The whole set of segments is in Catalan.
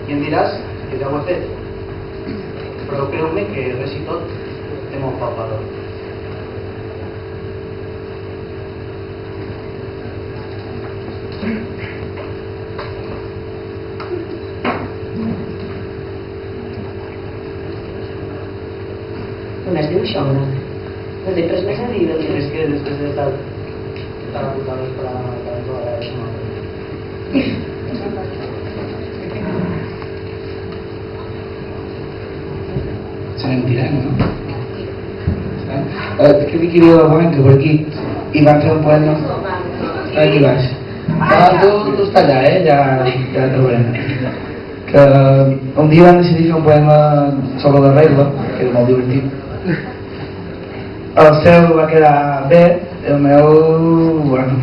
I em diràs que ja ho he fet, però creu-me que res i tot té molt poc valor. On es diu això, no? No té res més a dir? És que després de estar a putar esperant a la casa se n'en tirant, no? Que aquí hi havia la Blanca per aquí i van fer un poema aquí baix. Tu estàs allà, ja trobarem. Que un dia van decidir fer un poema sobre la regla, que era molt divertit. El seu va quedar bé, el meu, bueno,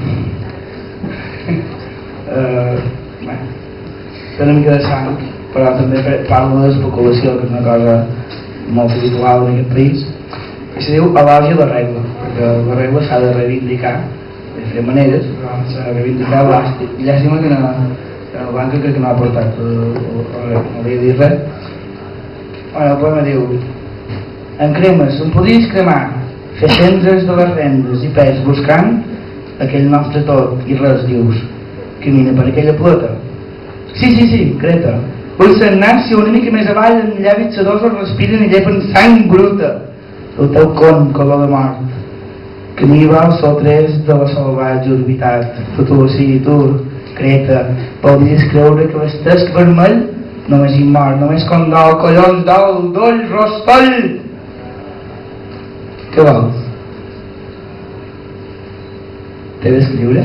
té una mica de sang, però també parlo d'especulació, que és una cosa molt habitual en aquest país, i se diu elogi a la regla, perquè la regla s'ha de reivindicar de diferents maneres, però s'ha de reivindicar elàstic. I llàstima que la Blanca crec que no ha portat no havia dit res. Bueno, el poema diu: en cremes, em podries cremar, fer cendres de les rendes i pes buscant aquell nostre tot i res dius, camina per aquella plota. Sí, Creta, vull sagnar-se una mica més avall en llavis sedosos respiren i llepen sang bruta. El teu con color de mort, camí va al sol 3 de la salvatge orbitat. Tu, sí, tu, Creta, podries creure que l'estesc vermell només hi mor, només condol, collons d'ol, doll, rostoll. Què vols? T'he d'escriure?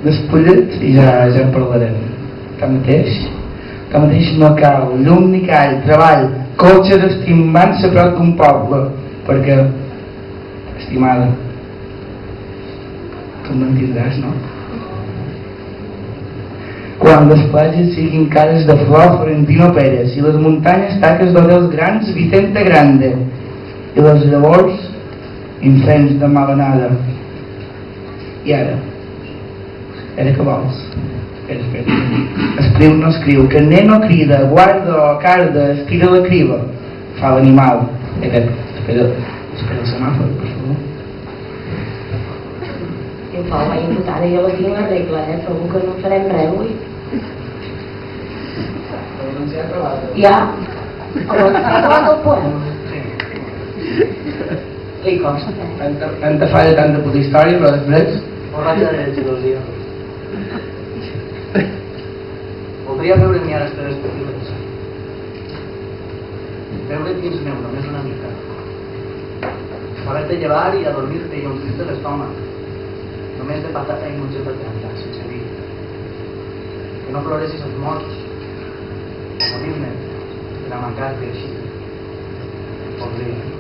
Despulla't i ja en parlarem. Tanmateix no cal llum ni call, treball, cotxes estimant-se a prop d'un poble, perquè, estimada, tu m'entendràs, no? Quan les platges siguin cares de flor Florentino Pérez i les muntanyes taques d'hotels grans Vicente Grande i les llavors infants de malanada. I ara què vols? Escriu no escriu, que nen no crida, guarda o carda, estira la criba, fa l'animal. Espera el semàfor, per favor. Jo fa la imputada, jo la tinc la regla, trobo que no farem res avui. Ja, ha acabat el poema. Li costa. Han de fallar tant de puta història, però després... Borratxa de gelosia. Voldria veure-m'hi ara les teves pupil·les. Veure dins meu, només una mica. Saber-te llevar i adormir-te i omplir-te l'estómac. Només de patata i mongeta planta, sense dir. Que no ploressis els morts. Morir-me per a mancar-te així. Voldria.